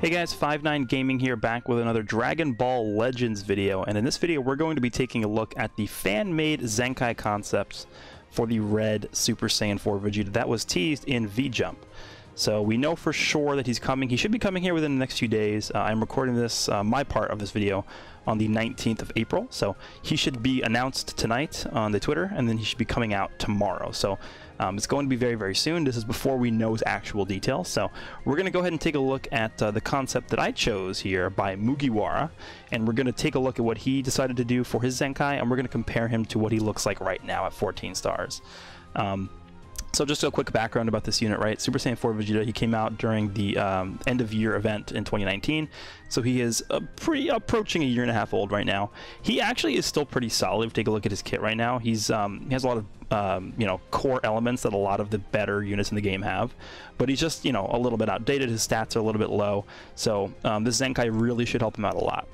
Hey guys, Five9 Gaming here, back with another Dragon Ball Legends video, and in this video we're going to be taking a look at the fan-made Zenkai concepts for the red Super Saiyan 4 Vegeta that was teased in V-Jump. So we know for sure that he's coming. He should be coming here within the next few days. I'm recording this, my part of this video, on the 19th of April, so he should be announced tonight on the Twitter, and then he should be coming out tomorrow. So it's going to be very, very soon. This is before we know his actual details. So we're going to go ahead and take a look at the concept that I chose here by Mugiwara, and we're going to take a look at what he decided to do for his Zenkai, and we're going to compare him to what he looks like right now at 14 stars. So just a quick background about this unit, right? Super Saiyan 4 Vegeta, he came out during the end-of-year event in 2019, so he is approaching a year and a half old right now. He actually is still pretty solid. If you take a look at his kit right now, he has a lot of core elements that a lot of the better units in the game have, but he's just, a little bit outdated. His stats are a little bit low, so this Zenkai really should help him out a lot.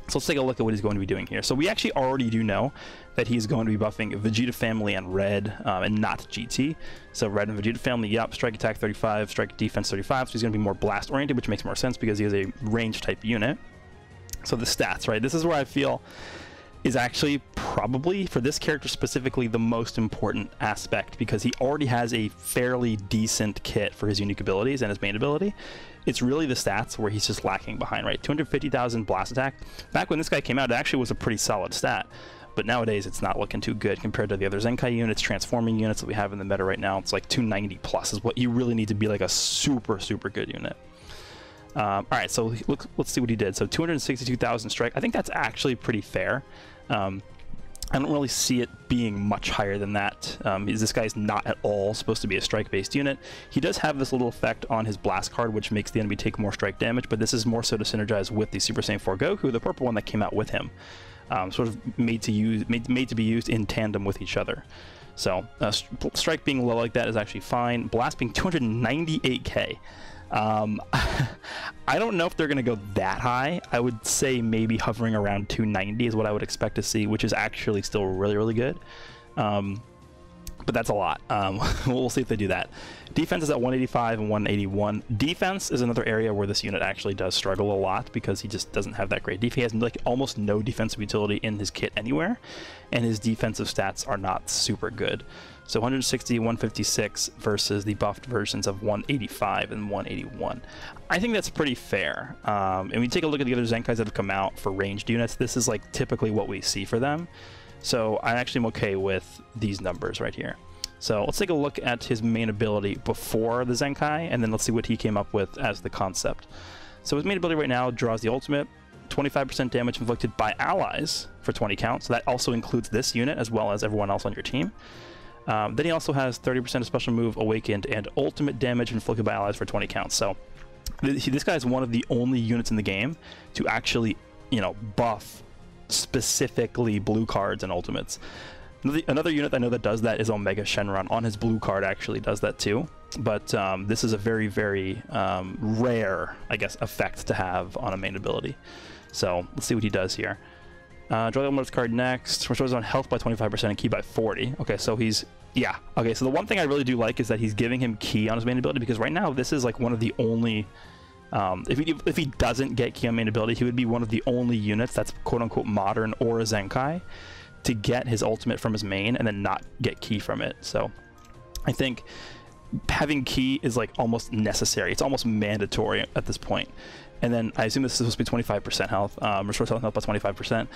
So let's take a look at what he's going to be doing here. So we actually already do know that he's going to be buffing Vegeta Family and Red, and not GT. So Red and Vegeta Family, yep, strike attack 35, strike defense 35, so he's going to be more blast oriented, which makes more sense because he is a range type unit. So the stats, right? This is where I feel is actually probably, for this character specifically, the most important aspect, because he already has a fairly decent kit for his unique abilities and his main ability. It's really the stats where he's just lacking behind, right? 250,000 blast attack. Back when this guy came out, it actually was a pretty solid stat, but nowadays it's not looking too good compared to the other Zenkai units, transforming units that we have in the meta right now. It's like 290 plus is what you really need to be like a super good unit. Alright, so let's see what he did. So 262,000 strike. I think that's actually pretty fair. I don't really see it being much higher than that. This guy's not at all supposed to be a strike-based unit. He does have this little effect on his blast card, which makes the enemy take more strike damage, but this is more so to synergize with the Super Saiyan 4 Goku, the purple one that came out with him. Sort of made to be used in tandem with each other. So strike being low like that is actually fine. Blast being 298k. I don't know if they're going to go that high. I would say maybe hovering around 290 is what I would expect to see, which is actually still really good. But that's a lot. We'll see if they do that. Defense is at 185 and 181. Defense is another area where this unit actually does struggle a lot because he just doesn't have that great defense. He has like almost no defensive utility in his kit anywhere, and his defensive stats are not super good. So 160, 156 versus the buffed versions of 185 and 181. I think that's pretty fair. And when you take a look at the other Zenkais that have come out for ranged units, this is like typically what we see for them. So I actually am okay with these numbers right here. So let's take a look at his main ability before the Zenkai, and then let's see what he came up with as the concept. So his main ability right now draws the ultimate, 25% damage inflicted by allies for 20 counts. So that also includes this unit as well as everyone else on your team. Then he also has 30% of special move awakened and ultimate damage inflicted by allies for 20 counts. So this guy is one of the only units in the game to actually, buff specifically blue cards and ultimates. Another unit I know that does that is Omega Shenron. On his blue card actually does that too, but this is a very rare, I guess, effect to have on a main ability. So let's see what he does here. Draw the Ultimate card next. Restores on health by 25% and ki by 40. Okay, so he's... Yeah. Okay, so the one thing I really do like is that he's giving him ki on his main ability, because right now this is like one of the only... if he doesn't get ki on main ability, he would be one of the only units that's quote-unquote modern or a Zenkai to get his ultimate from his main and then not get ki from it. So I think having ki is like almost necessary. It's almost mandatory at this point. And then I assume this is supposed to be 25% health, restores health by 25%.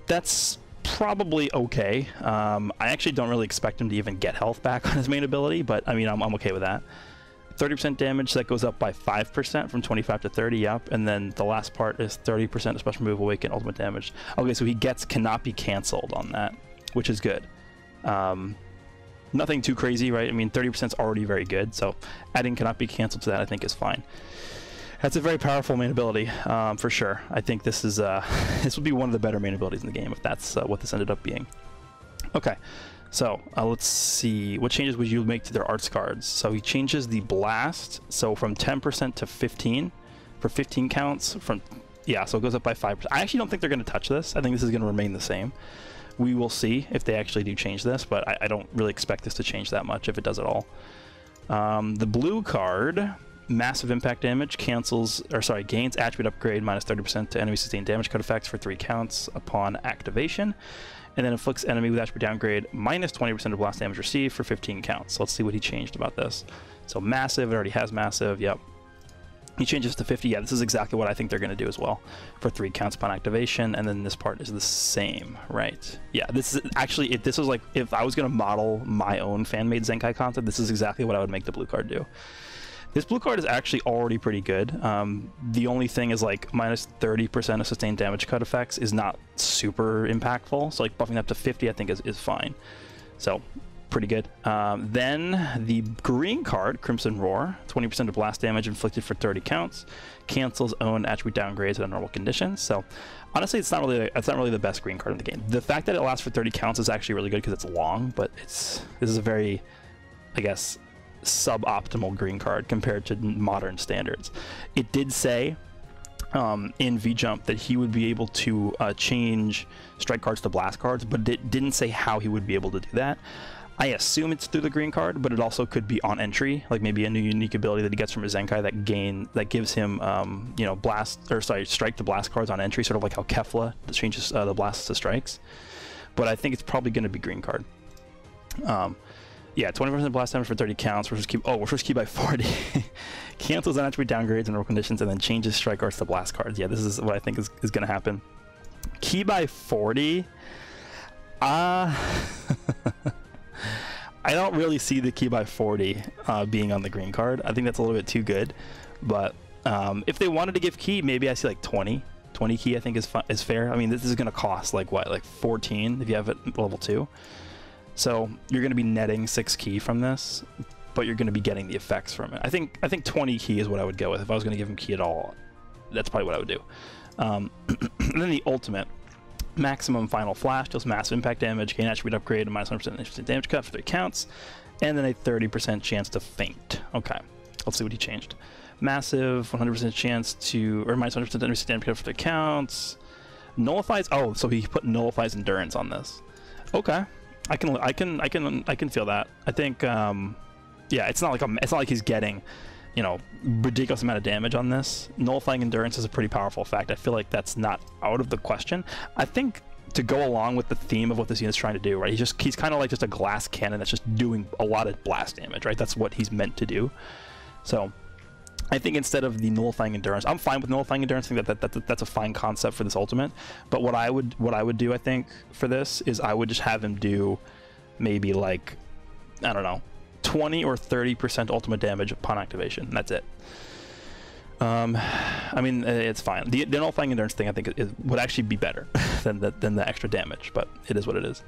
That's probably okay. I actually don't really expect him to even get health back on his main ability, but I mean, I'm okay with that. 30% damage, that goes up by 5% from 25 to 30, yep. And then the last part is 30% of special move awaken ultimate damage. Okay, so he cannot be canceled on that, which is good. Nothing too crazy, right? I mean, 30% is already very good, so adding cannot be canceled to that I think is fine. That's a very powerful main ability, for sure. I think this is this would be one of the better main abilities in the game if that's what this ended up being. Okay, so let's see. What changes would you make to their arts cards? So he changes the blast, so from 10% to 15 for 15 counts. Yeah, so it goes up by 5%. I actually don't think they're going to touch this. I think this is going to remain the same. We will see if they actually do change this, but I don't really expect this to change that much if it does at all. The blue card massive impact damage, gains attribute upgrade minus 30% to enemy sustained damage cut effects for 3 counts upon activation, and then inflicts enemy with attribute downgrade minus 20% of blast damage received for 15 counts. So let's see what he changed about this. So massive, it already has massive, yep. He changes to 50, yeah, this is exactly what I think they're going to do as well, for 3 counts upon activation, and then this part is the same, right? Yeah, this is actually, this was like, if I was going to model my own fan-made Zenkai concept, this is exactly what I would make the blue card do. This blue card is actually already pretty good. The only thing is like minus 30% of sustained damage cut effects is not super impactful, so like buffing up to 50 I think is fine. So, pretty good. Then the green card, Crimson Roar, 20% of blast damage inflicted for 30 counts, cancels own attribute downgrades under normal conditions. So honestly, it's not really the best green card in the game. The fact that it lasts for 30 counts is actually really good because it's long, but this is a very, I guess, suboptimal green card compared to modern standards. It did say in V-Jump that he would be able to change strike cards to blast cards, but it didn't say how he would be able to do that. I assume it's through the green card, but it also could be on entry, like maybe a new unique ability that he gets from his Zenkai that gives him, you know, strike to blast cards on entry, sort of like how Kefla changes the blasts to strikes. But I think it's probably going to be green card. Yeah, 20% blast damage for 30 counts. We're first key by 40. Cancels on attribute downgrades and normal conditions, and then changes strike cards to blast cards. Yeah, this is what I think is going to happen. Key by 40. I don't really see the key by 40 being on the green card. I think that's a little bit too good. But if they wanted to give key, maybe I see like 20. 20 key I think is fair. I mean, this is going to cost like what, like 14 if you have it level 2. So you're going to be netting 6 key from this, but you're going to be getting the effects from it. I think 20 key is what I would go with. If I was going to give him key at all, that's probably what I would do. And then the ultimate. Maximum Final Flash deals massive impact damage, gain attribute upgrade, and minus 100% damage cut for 3 counts, and then a 30% chance to faint. Okay, let's see what he changed. Massive 100% chance to, or minus 100% damage cut for 3 counts. Nullifies. Oh, so he put nullifies endurance on this. Okay, I can feel that. I think, yeah, it's not like he's getting, you know, ridiculous amount of damage on this. Nullifying endurance is a pretty powerful effect. I feel like that's not out of the question. I think to go along with the theme of what this unit's trying to do, right? He's kind of like just a glass cannon that's just doing a lot of blast damage, right? That's what he's meant to do. So I think instead of the nullifying endurance, I'm fine with nullifying endurance. I think that's a fine concept for this ultimate. But what I would do, I think, for this is I would just have him do maybe like, I don't know, 20 or 30% ultimate damage upon activation. That's it. I mean, it's fine. The nullifying endurance thing, I think, would actually be better than the extra damage, but it is what it is.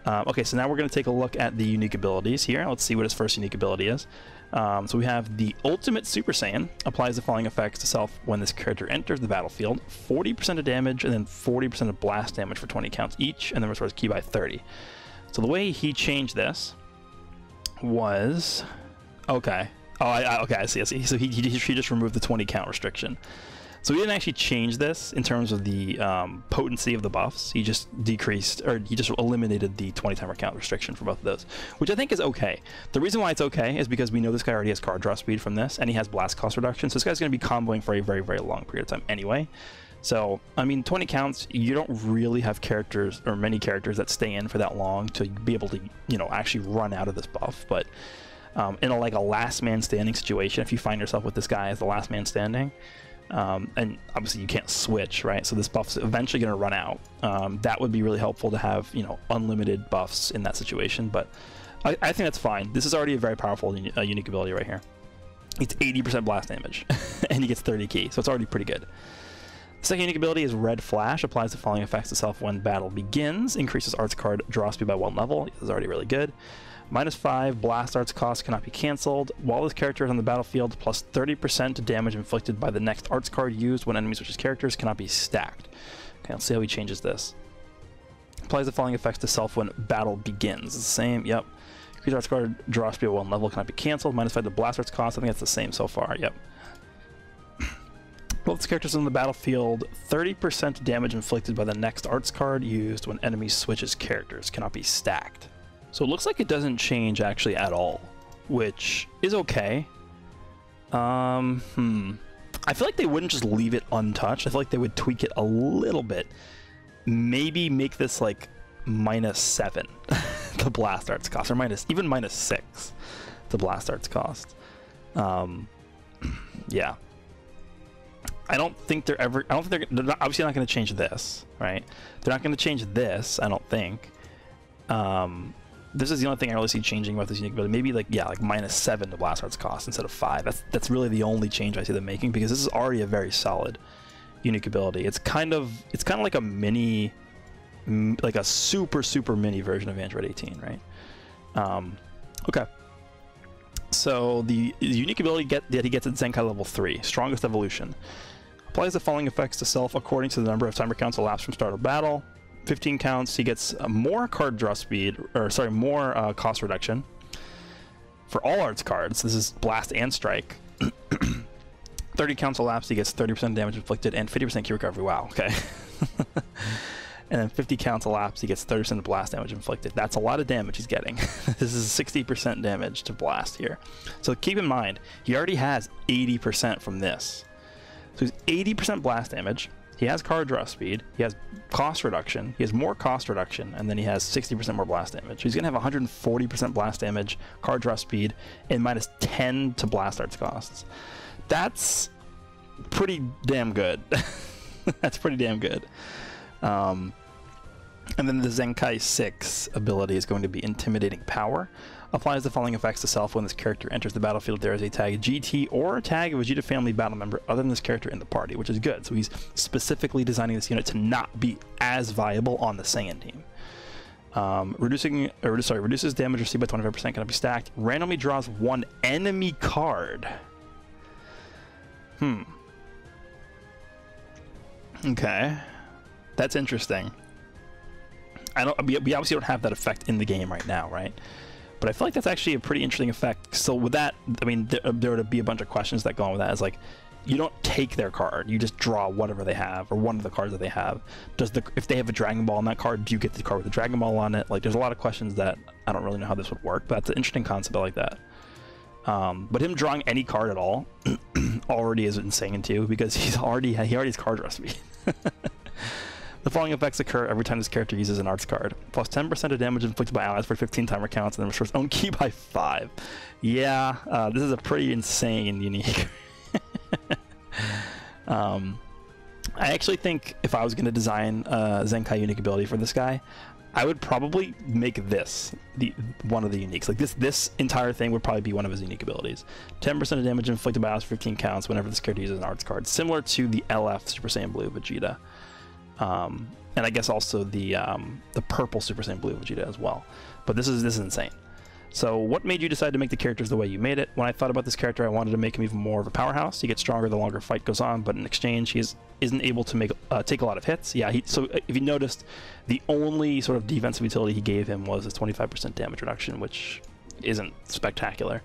Okay, so now we're going to take a look at the unique abilities here. Let's see what his first unique ability is. So we have the Ultimate Super Saiyan. Applies the following effects to self when this character enters the battlefield. 40% of damage, and then 40% of blast damage for 20 counts each, and then restores key by 30. So the way he changed this was, okay. Oh, okay, I see. So he just removed the 20 count restriction. So he didn't actually change this in terms of the potency of the buffs. He just decreased, or he just eliminated the 20 timer count restriction for both of those, which I think is okay. The reason why it's okay is because we know this guy already has card draw speed from this, and he has blast cost reduction. So this guy's going to be comboing for a very, very long period of time anyway. So, I mean, 20 counts, you don't really have characters, or many characters, that stay in for that long to be able to, you know, actually run out of this buff. But in like a last man standing situation, if you find yourself with this guy as the last man standing, and obviously you can't switch, right? So this buff's eventually going to run out. That would be really helpful to have, you know, unlimited buffs in that situation. But I think that's fine. This is already a very powerful unique ability right here. It's 80% blast damage, and he gets 30 key, so it's already pretty good. The second unique ability is Red Flash. Applies the following effects to self when battle begins. Increases arts card draw speed by 1 level. This is already really good. -5 blast arts cost cannot be cancelled while this character is on the battlefield. Plus 30% to damage inflicted by the next arts card used when enemy switches characters cannot be stacked. Okay, let's see how he changes this. Applies the following effects to self when battle begins. It's the same. Yep. Increase arts card draw speed by 1 level cannot be cancelled. -5 to blast arts cost. I think that's the same so far. Yep. Both characters on the battlefield, 30% damage inflicted by the next arts card used when enemy switches characters cannot be stacked. So it looks like it doesn't change actually at all, which is okay. I feel like they wouldn't just leave it untouched. I feel like they would tweak it a little bit. Maybe make this like -7 the blast arts cost, or even -6 the blast arts cost. Yeah. I don't think they're obviously not going to change this, right? They're not going to change this, I don't think. This is the only thing I really see changing about this unique ability. Maybe like, yeah, like -7 the blast arts cost instead of 5. That's really the only change I see them making, because this is already a very solid unique ability. It's kind of like a mini, like a super mini version of Android 18, right? Okay. So the unique ability that he gets at Zenkai level 3, strongest evolution, applies the following effects to self according to the number of timer counts elapsed from start of battle. 15 counts, he gets more card draw speed, or sorry, more cost reduction for all arts cards. This is blast and strike. 30 counts elapsed, he gets 30% damage inflicted and 50% key recovery. Wow, okay. And then 50 counts elapsed, he gets 30% blast damage inflicted. That's a lot of damage he's getting. This is 60% damage to blast here. So keep in mind, he already has 80% from this. So he's 80% blast damage. He has card draw speed. He has cost reduction. He has more cost reduction, and then he has 60% more blast damage. He's gonna have 140% blast damage, card draw speed, and -10 to blast arts costs. That's pretty damn good. That's pretty damn good. And then the Zenkai 6 ability is going to be Intimidating Power. Applies the following effects to self when this character enters the battlefield. There is a tag GT or a tag of a Vegeta family battle member other than this character in the party, which is good. So he's specifically designing this unit to not be as viable on the Saiyan team. Reduces damage received by 25%, can be stacked. Randomly draws one enemy card. Okay. That's interesting. We obviously don't have that effect in the game right now, right? But I feel like that's actually a pretty interesting effect. So with that, I mean, there would be a bunch of questions that go on with that. Is like, you don't take their card, you just draw whatever they have, or one of the cards that they have. If they have a Dragon Ball on that card, do you get the card with the Dragon Ball on it? Like, there's a lot of questions that I don't really know how this would work, but that's an interesting concept. I like that. But him drawing any card at all already is insane too, because he already has card draw speed. The following effects occur every time this character uses an arts card. Plus 10% of damage inflicted by allies for 15 timer counts, and then restores own ki by 5. Yeah, this is a pretty insane unique. I actually think if I was going to design a Zenkai unique ability for this guy, I would probably make this one of the uniques. Like this entire thing would probably be one of his unique abilities. 10% of damage inflicted by allies for 15 counts whenever this character uses an arts card, similar to the LF Super Saiyan Blue Vegeta. And I guess also the purple Super Saiyan Blue Vegeta as well. But this is insane. So what made you decide to make the characters the way you made it? When I thought about this character, I wanted to make him even more of a powerhouse. He gets stronger the longer fight goes on, but in exchange, he isn't able to take a lot of hits. Yeah, so if you noticed, the only sort of defensive utility he gave him was a 25% damage reduction, which isn't spectacular.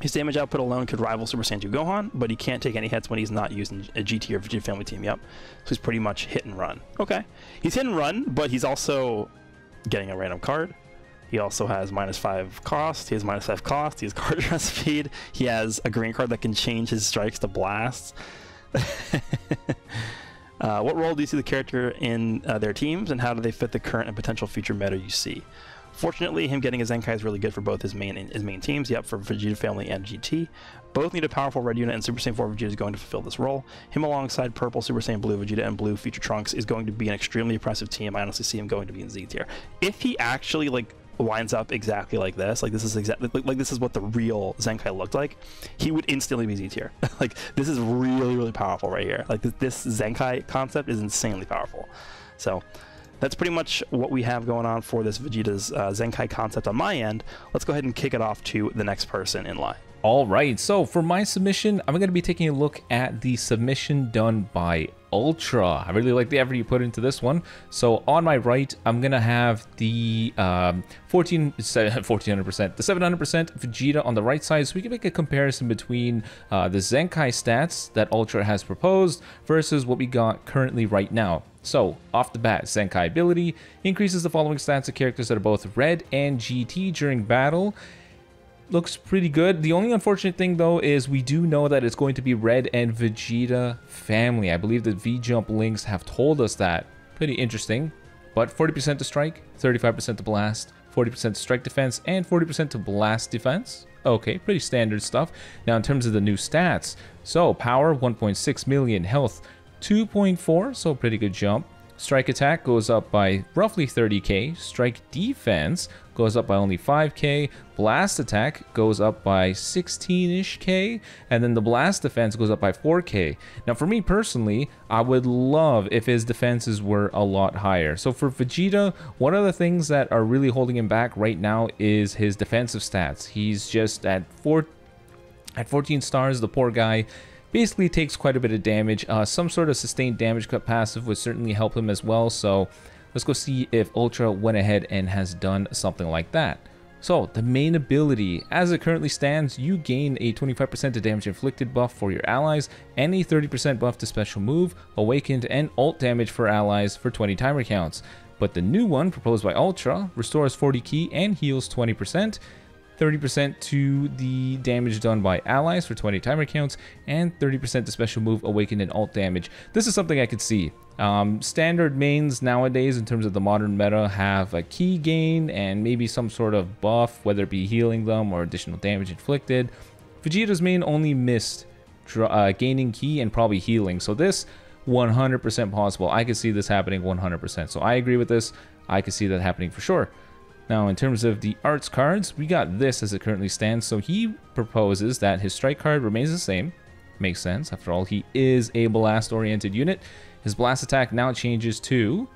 His damage output alone could rival Super Saiyan 2 Gohan, but he can't take any hits when he's not using a GT or Vegeta family team. Yep. So he's pretty much hit and run. Okay. He's hit and run, but he's also getting a random card. He also has -5 cost. He has -5 cost. He has card draw speed. He has a green card that can change his strikes to blasts. What role do you see the character in their teams, and how do they fit the current and potential future meta you see? Fortunately, him getting a Zenkai is really good for both his main teams, yep, for Vegeta Family and GT. Both need a powerful red unit, and Super Saiyan 4 Vegeta is going to fulfill this role. Him alongside purple Super Saiyan Blue Vegeta and blue Future Trunks is going to be an extremely impressive team. I honestly see him going to be in Z tier. If he actually lines up exactly like this, this is what the real Zenkai looked like, he would instantly be Z tier. This is really powerful right here. This Zenkai concept is insanely powerful. So that's pretty much what we have going on for this Vegeta's Zenkai concept on my end. Let's go ahead and kick it off to the next person in line. All right, so for my submission, I'm going to be taking a look at the submission done by Ultra. I really like the effort you put into this one. So on my right, I'm going to have the 1400%, the 700% Vegeta on the right side, so we can make a comparison between the Zenkai stats that Ultra has proposed versus what we got currently right now. So, off the bat, Zenkai ability increases the following stats of characters that are both Red and GT during battle. looks pretty good. The only unfortunate thing though is we do know that it's going to be Red and Vegeta family. I believe the V-Jump links have told us that. Pretty interesting. But 40% to strike, 35% to blast, 40% to strike defense, and 40% to blast defense. Okay, pretty standard stuff. Now in terms of the new stats, so power 1.6 million, health 2.4, so pretty good jump. Strike attack goes up by roughly 30k, strike defense goes up by only 5k, blast attack goes up by 16-ish k, and then the blast defense goes up by 4k. Now for me personally, I would love if his defenses were a lot higher. So for Vegeta, one of the things that are really holding him back right now is his defensive stats. He's just at 14 stars, the poor guy. Basically takes quite a bit of damage. Some sort of sustained damage cut passive would certainly help him as well. So let's go see if Ultra went ahead and has done something like that. So the main ability, as it currently stands, you gain a 25% to damage inflicted buff for your allies and a 30% buff to special move, awakened, and ult damage for allies for 20 timer counts. But the new one proposed by Ultra restores 40 ki and heals 20%. 30% to the damage done by allies for 20 timer counts, and 30% to special move, awakened, and ult damage. This is something I could see. Standard mains nowadays in terms of the modern meta have a ki gain and maybe some sort of buff, whether it be healing them or additional damage inflicted. Vegeta's main only missed gaining ki and probably healing, so this 100% possible. I could see this happening 100%, so I agree with this. I could see that happening for sure. Now, in terms of the arts cards, we got this as it currently stands. So he proposes that his strike card remains the same. Makes sense. After all, he is a blast-oriented unit. His blast attack now changes to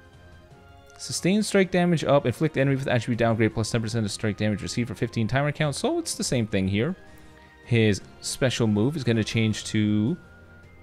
sustain strike damage up, inflict enemy with attribute downgrade plus 10% of strike damage received for 15 timer counts. So it's the same thing here. His special move is going to change to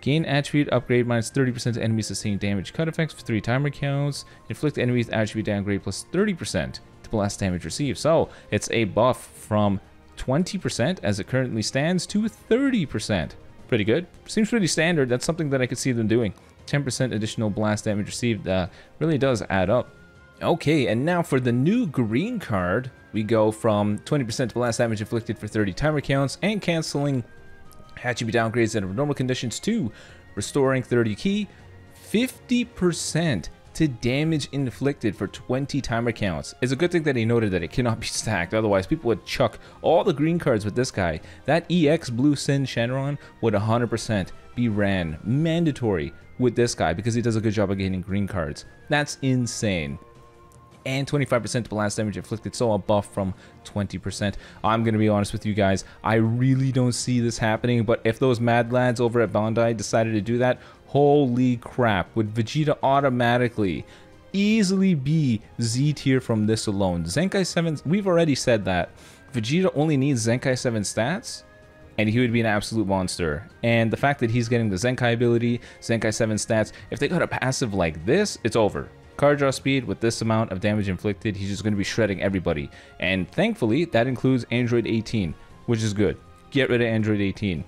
gain attribute upgrade minus 30% to enemy sustained damage cut effects for 3 timer counts. Inflict enemy with attribute downgrade plus 30%. To blast damage received. So it's a buff from 20% as it currently stands to 30%. Pretty good. Seems pretty standard. That's something that I could see them doing. 10% additional blast damage received really does add up. Okay, and now for the new green card, we go from 20% to blast damage inflicted for 30 timer counts and canceling attribute downgrades under normal conditions to restoring 30 ki, 50% to damage inflicted for 20 timer counts. It's a good thing that he noted that it cannot be stacked, otherwise people would chuck all the green cards with this guy. That EX Blue Sin Shenron would 100% be ran mandatory with this guy because he does a good job of getting green cards. That's insane. And 25% to blast damage inflicted, so a buff from 20%. I'm going to be honest with you guys, I really don't see this happening, but if those mad lads over at Bandai decided to do that, holy crap, would Vegeta automatically easily be Z tier from this alone. Zenkai 7, we've already said that Vegeta only needs Zenkai 7 stats and he would be an absolute monster. And the fact that he's getting the Zenkai ability, Zenkai 7 stats, if they got a passive like this, it's over. Card draw speed with this amount of damage inflicted, he's just going to be shredding everybody. And thankfully, that includes Android 18, which is good. Get rid of Android 18.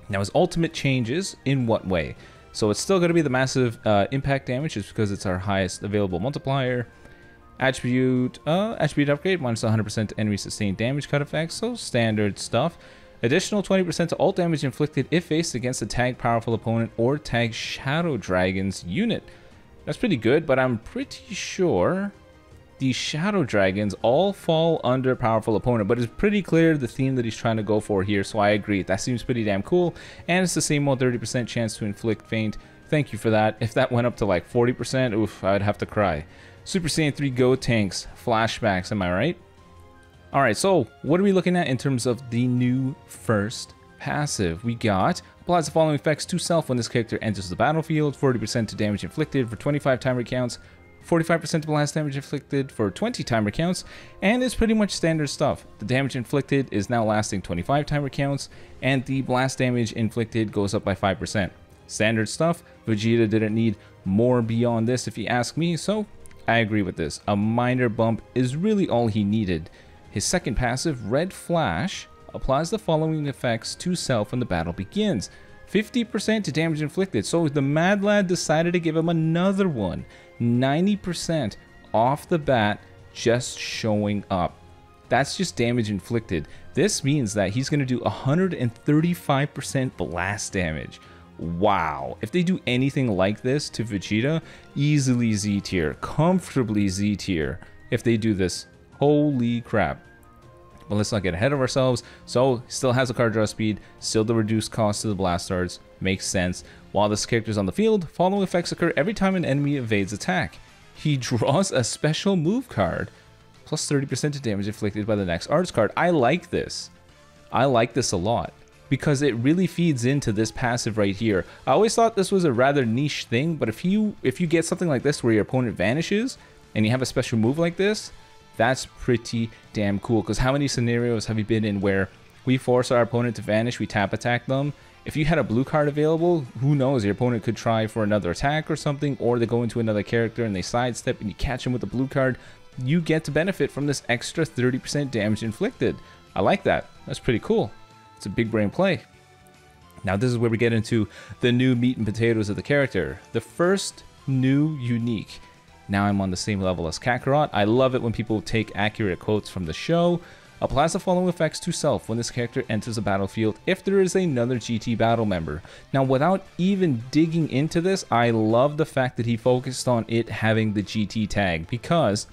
Now, his ultimate changes in what way? So it's still going to be the massive impact damage just because it's our highest available multiplier. Attribute upgrade, minus 100% to enemy sustained damage cut effects, so standard stuff. Additional 20% to ult damage inflicted if faced against a tagged powerful opponent or tagged Shadow Dragon's unit. That's pretty good, but I'm pretty sure the Shadow Dragons all fall under powerful opponent, but it's pretty clear the theme that he's trying to go for here, so I agree. That seems pretty damn cool, and it's the same old 30% chance to inflict faint. Thank you for that. If that went up to like 40%, oof, I'd have to cry. Super Saiyan 3 Gotenks, flashbacks, am I right? Alright, so what are we looking at in terms of the new first passive? We got applies the following effects to self when this character enters the battlefield, 40% to damage inflicted for 25 timer counts, 45% to blast damage inflicted for 20 timer counts, and it's pretty much standard stuff. The damage inflicted is now lasting 25 timer counts, and the blast damage inflicted goes up by 5%. Standard stuff. Vegeta didn't need more beyond this if you ask me, so I agree with this. A minor bump is really all he needed. His second passive, Red Flash, applies the following effects to self when the battle begins. 50% to damage inflicted, so the Mad Lad decided to give him another one. 90% off the bat, just showing up. That's just damage inflicted. This means that he's going to do 135% blast damage. Wow. If they do anything like this to Vegeta, easily Z tier, comfortably Z tier if they do this. Holy crap. But let's not get ahead of ourselves. So, still has a card draw speed, still the reduced cost to the blast darts, makes sense. While this character's on the field, following effects occur every time an enemy evades attack. He draws a special move card, plus 30% to damage inflicted by the next arts card. I like this. I like this a lot, because it really feeds into this passive right here. I always thought this was a rather niche thing, but if you get something like this where your opponent vanishes, and you have a special move like this, that's pretty damn cool. Because how many scenarios have you been in where we force our opponent to vanish, we tap attack them? If you had a blue card available, who knows, your opponent could try for another attack or something, or they go into another character and they sidestep and you catch them with a blue card. You get to benefit from this extra 30% damage inflicted. I like that. That's pretty cool. It's a big brain play. Now this is where we get into the new meat and potatoes of the character. The first new unique. Now I'm on the same level as Kakarot. I love it when people take accurate quotes from the show. Applies the following effects to self when this character enters the battlefield if there is another GT battle member. Now without even digging into this, I love the fact that he focused on it having the GT tag, because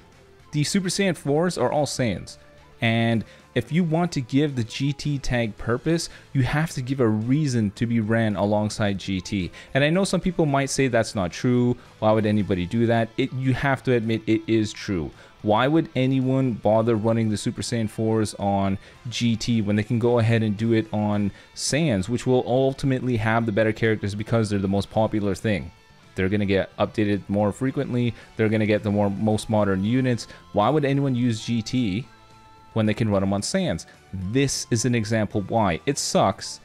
the Super Saiyan 4s are all Saiyans. And if you want to give the GT tag purpose, you have to give a reason to be ran alongside GT. And I know some people might say that's not true. Why would anybody do that? You have to admit it is true. Why would anyone bother running the Super Saiyan 4s on GT when they can go ahead and do it on Saiyans, which will ultimately have the better characters because they're the most popular thing? They're going to get updated more frequently. They're going to get the most modern units. Why would anyone use GT when they can run them on Saiyans? This is an example why. It sucks,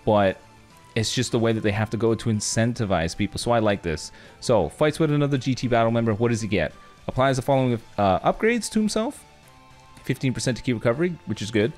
but it's just the way that they have to go to incentivize people. So I like this. So, fights with another GT battle member. What does he get? Applies the following upgrades to himself. 15% to key recovery, which is good.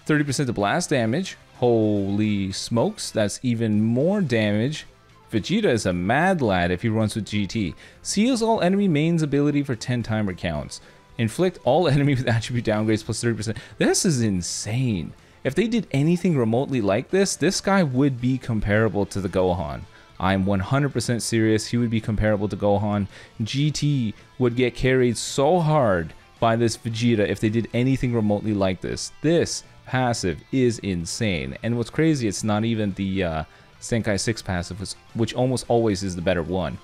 30% to blast damage. Holy smokes, that's even more damage. Vegeta is a mad lad if he runs with GT. Seals all enemy mains ability for 10 timer counts. Inflict all enemy with attribute downgrades plus 30%. This is insane. If they did anything remotely like this, this guy would be comparable to the Gohan. I'm 100% serious. He would be comparable to Gohan. GT would get carried so hard by this Vegeta if they did anything remotely like this. This passive is insane. And what's crazy, it's not even the Zenkai 6 passive, which almost always is the better one.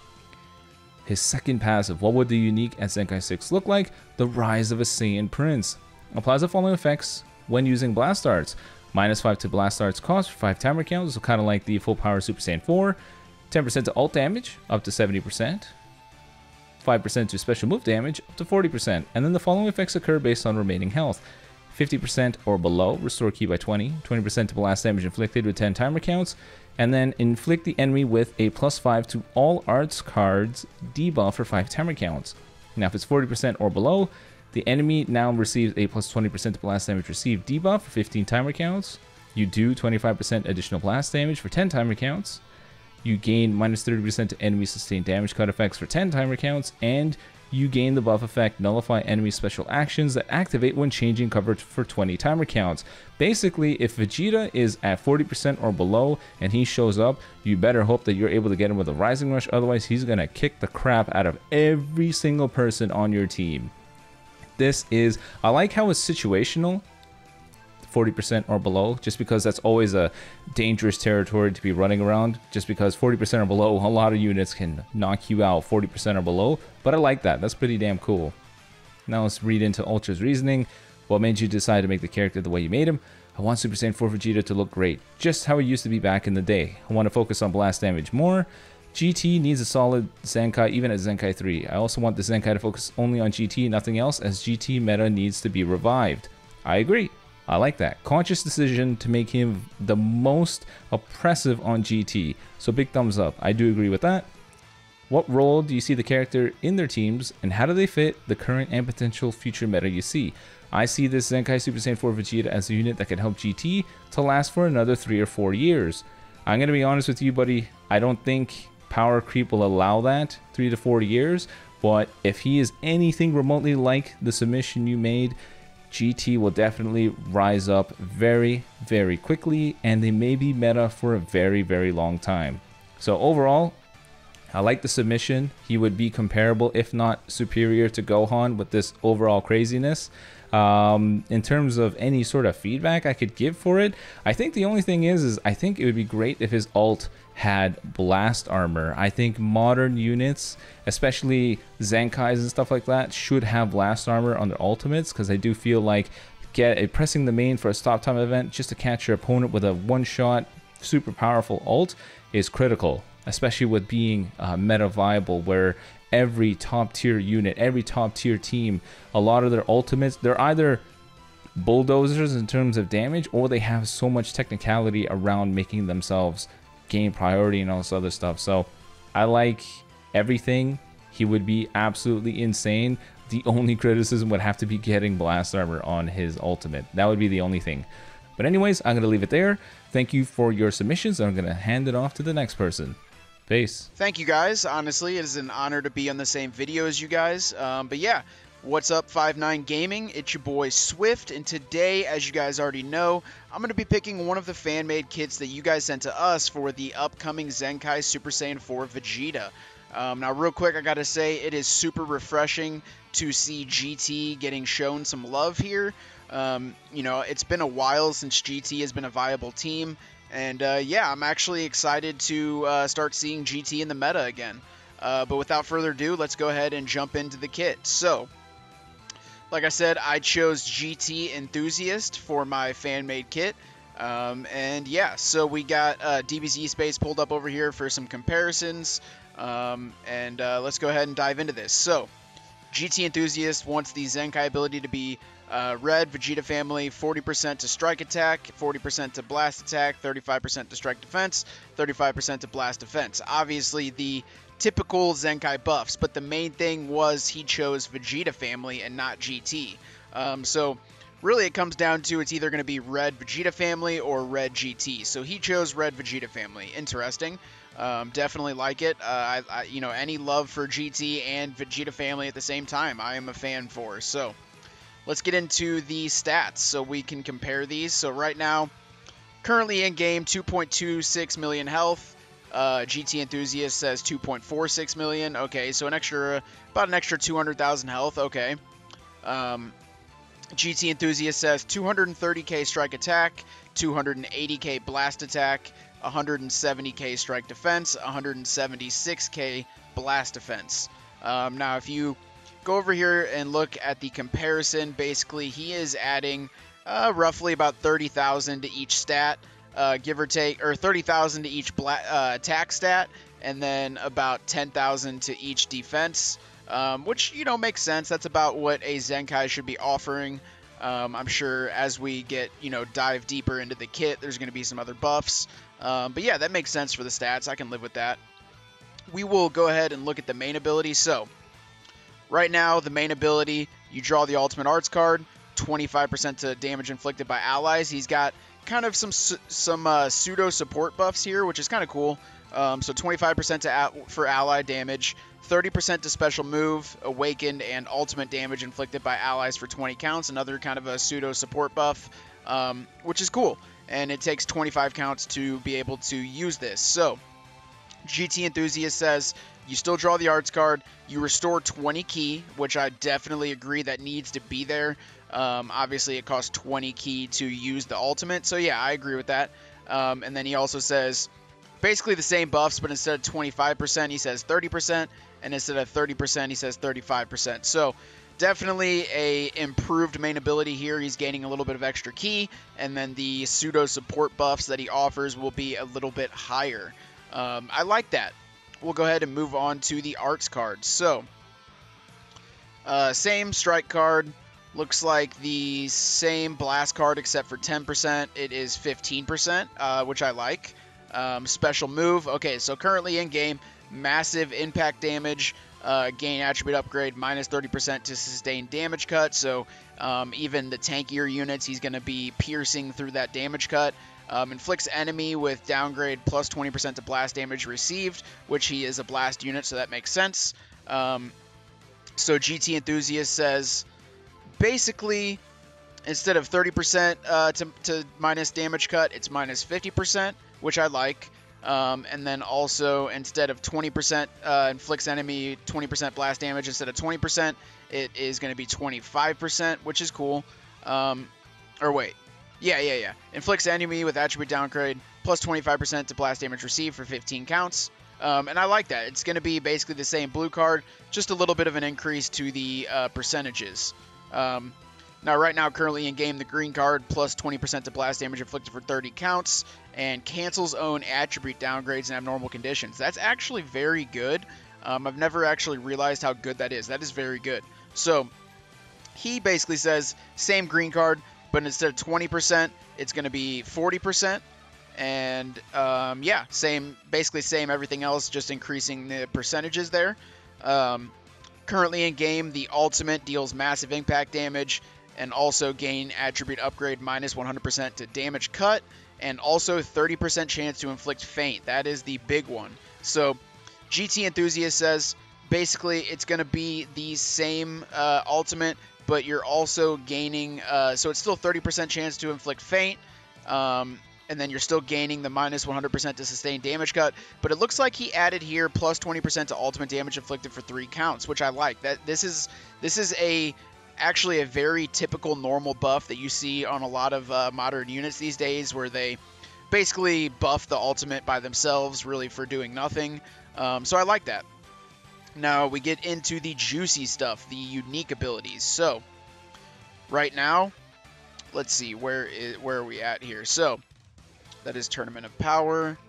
His second passive, what would the unique at Zenkai 6 look like? The Rise of a Saiyan Prince. Applies the following effects when using blast darts. -5 to blast darts cost for 5 timer counts, so kind of like the full power Super Saiyan 4. 10% to ult damage, up to 70%. 5% to special move damage, up to 40%. And then the following effects occur based on remaining health. 50% or below, restore ki by 20. 20% to blast damage inflicted with 10 timer counts. And then inflict the enemy with a +5 to all arts cards debuff for 5 timer counts. Now if it's 40% or below, the enemy now receives a +20% to blast damage received debuff for 15 timer counts. You do 25% additional blast damage for 10 timer counts. You gain -30% to enemy sustained damage cut effects for 10 timer counts, and you gain the buff effect nullify enemy special actions that activate when changing coverage for 20 timer counts. Basically, if Vegeta is at 40% or below and he shows up, you better hope that you're able to get him with a Rising Rush, otherwise he's gonna kick the crap out of every single person on your team. I like how it's situational, 40% or below, just because that's always a dangerous territory to be running around, just because 40% or below, a lot of units can knock you out 40% or below, but I like that. That's pretty damn cool. Now let's read into Ultra's reasoning. What made you decide to make the character the way you made him? I want Super Saiyan 4 Vegeta to look great, just how he used to be back in the day. I want to focus on blast damage more. GT needs a solid Zenkai even at Zenkai 3. I also want the Zenkai to focus only on GT, nothing else, as GT meta needs to be revived. I agree. I like that. Conscious decision to make him the most oppressive on GT. So big thumbs up. I do agree with that. What role do you see the character in their teams, and how do they fit the current and potential future meta you see? I see this Zenkai Super Saiyan 4 Vegeta as a unit that can help GT to last for another 3 or 4 years. I'm going to be honest with you, buddy. I don't think power creep will allow that 3 to 4 years, but if he is anything remotely like the submission you made, GT will definitely rise up very, very quickly, and they may be meta for a very, very long time. So overall, I like the submission. He would be comparable, if not superior, to Gohan with this overall craziness. In terms of any sort of feedback I could give for it, I think the only thing is I think it would be great if his ult had blast armor. I think modern units, especially Zenkais and stuff like that, should have blast armor on their ultimates, because I do feel like pressing the main for a stop time event just to catch your opponent with a one-shot super powerful ult is critical, especially with being meta viable, where every top tier unit, every top tier team, a lot of their ultimates, they're either bulldozers in terms of damage, or they have so much technicality around making themselves gain priority and all this other stuff. So I like everything. He would be absolutely insane. The only criticism would have to be getting blast armor on his ultimate. That would be the only thing. But anyways, I'm going to leave it there. Thank you for your submissions. I'm going to hand it off to the next person. Peace. Thank you guys. Honestly, it is an honor to be on the same video as you guys. But yeah, what's up, 5-9 Gaming? It's your boy Swift, and today, as you guys already know, I'm going to be picking one of the fan-made kits that you guys sent to us for the upcoming Zenkai Super Saiyan 4 Vegeta. Now, real quick, I gotta say, it is super refreshing to see GT getting shown some love here. You know, it's been a while since GT has been a viable team. And yeah, I'm actually excited to start seeing GT in the meta again. But without further ado, let's go ahead and jump into the kit. So, like I said, I chose GT Enthusiast for my fan-made kit. And yeah, so we got DBZ Space pulled up over here for some comparisons. Let's go ahead and dive into this. So, GT Enthusiast wants the Zenkai ability to be Red Vegeta family, 40% to strike attack, 40% to blast attack, 35% to strike defense, 35% to blast defense. Obviously the typical Zenkai buffs, but the main thing was he chose Vegeta family and not GT. So really it comes down to it's either going to be Red Vegeta family or Red GT. So he chose Red Vegeta family. Interesting. Definitely like it. You know, any love for GT and Vegeta family at the same time, I am a fan for. So let's get into the stats so we can compare these. So right now, currently in game, 2.26 million health. GT Enthusiast says 2.46 million. Okay, so about an extra 200,000 health. Okay. GT Enthusiast says 230k strike attack, 280k blast attack, 170k strike defense, 176k blast defense. Now, if you go over here and look at the comparison, basically he is adding roughly about 30,000 to each stat, give or take, or 30,000 to each attack stat, and then about 10,000 to each defense, which, you know, makes sense. That's about what a Zenkai should be offering. I'm sure as we get, you know, dive deeper into the kit, there's going to be some other buffs. But yeah, that makes sense for the stats. I can live with that. We will go ahead and look at the main ability. So right now, the main ability, you draw the Ultimate Arts card, 25% to damage inflicted by allies. He's got kind of some pseudo support buffs here, which is kind of cool. So 25% for ally damage, 30% to special move, awakened, and ultimate damage inflicted by allies for 20 counts. Another kind of a pseudo support buff, which is cool. And it takes 25 counts to be able to use this. So GT Enthusiast says you still draw the arts card, you restore 20 ki, which I definitely agree that needs to be there. Obviously it costs 20 ki to use the ultimate, so yeah, I agree with that. And then he also says basically the same buffs, but instead of 25% he says 30%, and instead of 30% he says 35%. So definitely a improved main ability here. He's gaining a little bit of extra ki, and then the pseudo support buffs that he offers will be a little bit higher. I like that. We'll go ahead and move on to the arts cards. So, same strike card. Looks like the same blast card except for 10%. It is 15%, which I like. Special move. Okay, so currently in game, massive impact damage. Gain attribute upgrade, minus 30% to sustain damage cut. So even the tankier units, he's going to be piercing through that damage cut. Inflicts enemy with downgrade plus 20% to blast damage received, which he is a blast unit, so that makes sense. So GT Enthusiast says basically instead of 30% to minus damage cut, it's minus 50%, which I like. And then also, instead of 20% inflicts enemy 20% blast damage, instead of 20%, it is going to be 25%, which is cool. Or wait. Yeah. Inflicts enemy with attribute downgrade plus 25% to blast damage received for 15 counts. And I like that. It's going to be basically the same blue card, just a little bit of an increase to the percentages. Now, right now, currently in game, the green card plus 20% to blast damage inflicted for 30 counts and cancels own attribute downgrades in abnormal conditions. That's actually very good. I've never actually realized how good that is. That is very good. So he basically says same green card, but instead of 20%, it's going to be 40%. And yeah, basically same everything else, just increasing the percentages there. Currently in game, the ultimate deals massive impact damage and also gain attribute upgrade minus 100% to damage cut, and also 30% chance to inflict feint. That is the big one. So GT Enthusiast says basically it's going to be the same ultimate, but you're also gaining, so it's still 30% chance to inflict feint, and then you're still gaining the minus 100% to sustain damage cut. But it looks like he added here plus 20% to ultimate damage inflicted for 3 counts, which I like. That this is actually a very typical normal buff that you see on a lot of modern units these days, where they basically buff the ultimate by themselves, really for doing nothing. So I like that. Now we get into the juicy stuff, the unique abilities. So right now, let's see, where are we at here? So that is Tournament of Power.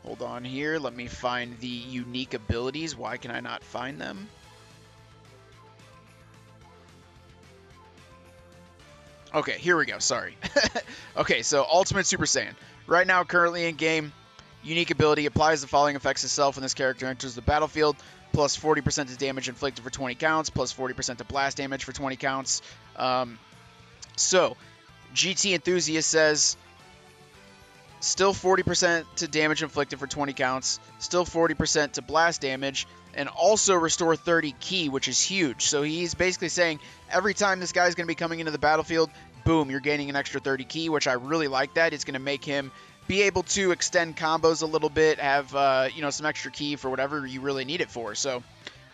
Hold on here. Let me find the unique abilities. Why can I not find them? Okay, here we go. Sorry. Okay, so Ultimate Super Saiyan. Right now, currently in game, unique ability applies the following effects itself when this character enters the battlefield. Plus 40% to damage inflicted for 20 counts. Plus 40% to blast damage for 20 counts. So, GT Enthusiast says still 40% to damage inflicted for 20 counts. Still 40% to blast damage. And also restore 30 ki, which is huge. So he's basically saying every time this guy's going to be coming into the battlefield, boom, you're gaining an extra 30 ki, which I really like that. It's going to make him be able to extend combos a little bit, have some extra ki for whatever you really need it for. So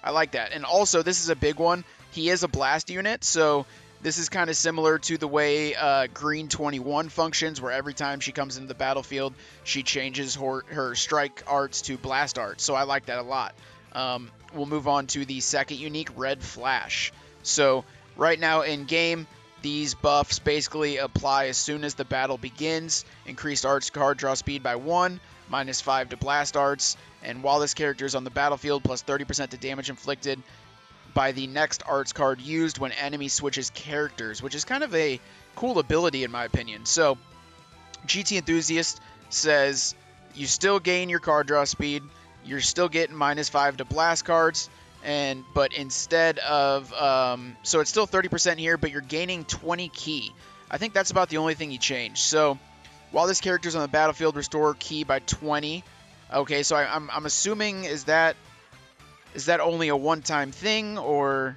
I like that. And also, this is a big one. He is a blast unit, so this is kind of similar to the way Green 21 functions, where every time she comes into the battlefield, she changes her strike arts to blast arts. So I like that a lot. We'll move on to the second unique, Red Flash. So right now in game, these buffs basically apply as soon as the battle begins. Increased arts card draw speed by 1, minus 5 to blast arts, and while this character is on the battlefield, plus 30% to damage inflicted by the next arts card used when enemy switches characters, which is kind of a cool ability in my opinion. So GT Enthusiast says you still gain your card draw speed, you're still getting minus 5 to blast cards, but instead of so it's still 30% here, but you're gaining 20 ki. I think that's about the only thing he changed. So while this character's on the battlefield, restore ki by 20. Okay, so I'm assuming is that only a one-time thing, or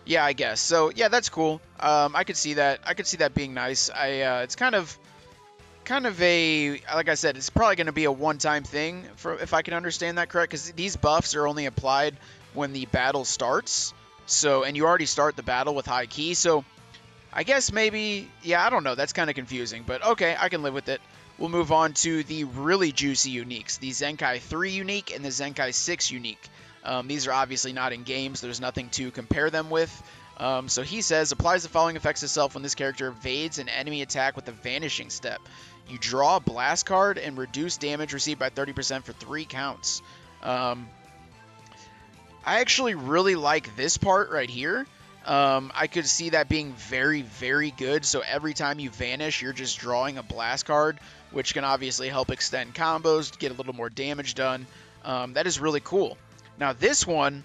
yeah, I guess. So yeah, that's cool. I could see that. I could see that being nice. It's kind of a, like I said, it's probably going to be a one-time thing, if I can understand that correct, because these buffs are only applied when the battle starts. So, and you already start the battle with high ki, so I guess maybe, yeah, I don't know. That's kind of confusing, but okay, I can live with it. We'll move on to the really juicy uniques, the Zenkai 3 unique and the Zenkai 6 unique. These are obviously not in games. There's nothing to compare them with. So he says, applies the following effects itself when this character evades an enemy attack with a vanishing step. You draw a blast card and reduce damage received by 30% for 3 counts. I actually really like this part right here. I could see that being very, very good. So every time you vanish, you're just drawing a blast card, which can obviously help extend combos to get a little more damage done. That is really cool. Now this one,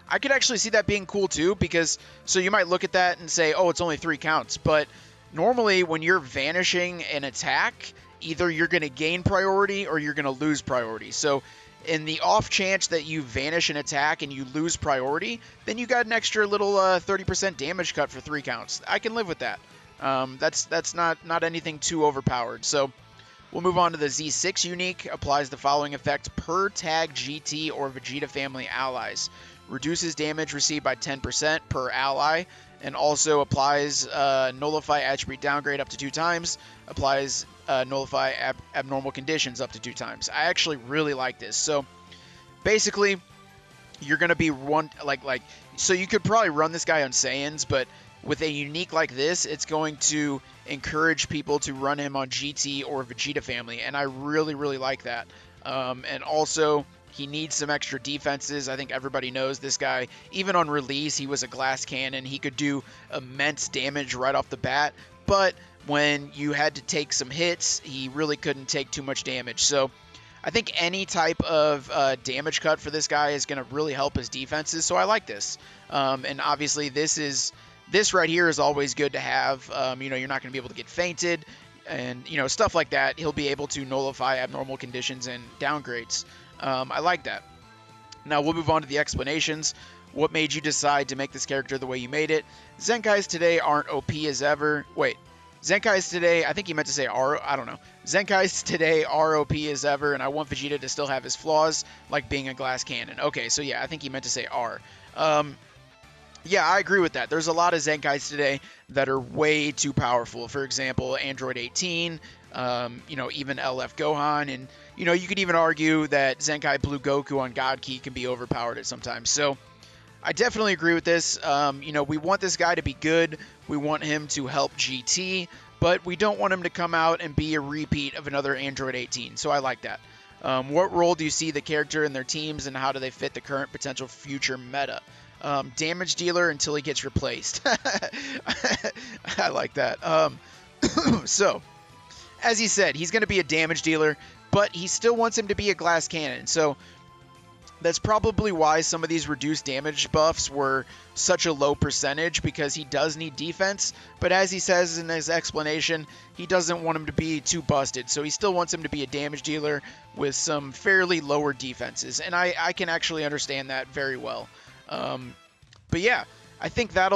I could actually see that being cool too, because so you might look at that and say, oh, it's only 3 counts. But normally when you're vanishing an attack, either you're going to gain priority or you're going to lose priority. So in the off chance that you vanish an attack and you lose priority, then you got an extra little 30% damage cut for 3 counts. I can live with that. That's not anything too overpowered. So we'll move on to the Z6 unique. Applies the following effect per tag GT or Vegeta family allies. Reduces damage received by 10% per ally, and also applies nullify attribute downgrade up to 2 times. Applies nullify abnormal conditions up to 2 times. I actually really like this. So basically, you're gonna be so you could probably run this guy on Saiyans, but with a unique like this, it's going to encourage people to run him on GT or Vegeta family, and I really like that. And also, he needs some extra defenses. I think everybody knows this guy. Even on release, he was a glass cannon. He could do immense damage right off the bat, but when you had to take some hits, he really couldn't take too much damage. So I think any type of damage cut for this guy is going to really help his defenses, so I like this. And obviously, this right here is always good to have. You're not going to be able to get fainted, and stuff like that. He'll be able to nullify abnormal conditions and downgrades. I like that. Now we'll move on to the explanations. What made you decide to make this character the way you made it? Zenkais today aren't OP as ever. Wait, Zenkais today, I think he meant to say are, I don't know. Zenkais today are OP as ever, and I want Vegeta to still have his flaws, like being a glass cannon. Okay, so yeah, I think he meant to say are. Yeah, I agree with that. There's a lot of Zenkais today that are way too powerful. For example, Android 18, even LF Gohan, and you could even argue that Zenkai Blue Goku on God Key can be overpowered at sometimes. So I definitely agree with this. We want this guy to be good. We want him to help GT, but we don't want him to come out and be a repeat of another Android 18. So I like that. What role do you see the character in their teams, and how do they fit the current potential future meta? Damage dealer until he gets replaced. I like that. So, as he said, he's going to be a damage dealer, but he still wants him to be a glass cannon. So, that's probably why some of these reduced damage buffs were such a low percentage, because he does need defense. But as he says in his explanation, he doesn't want him to be too busted. So he still wants him to be a damage dealer with some fairly lower defenses. And I can actually understand that very well. But yeah, I think that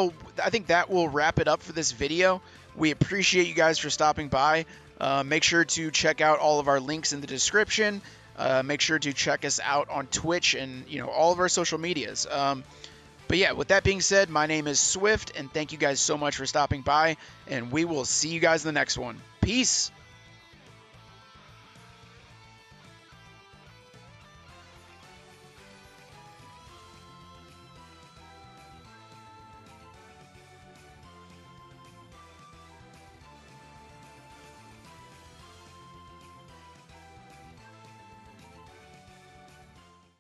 will wrap it up for this video. We appreciate you guys for stopping by. Make sure to check out all of our links in the description. Make sure to check us out on Twitch and all of our social medias. But yeah, with that being said, my name is Swift, and thank you guys so much for stopping by, and we will see you guys in the next one. Peace.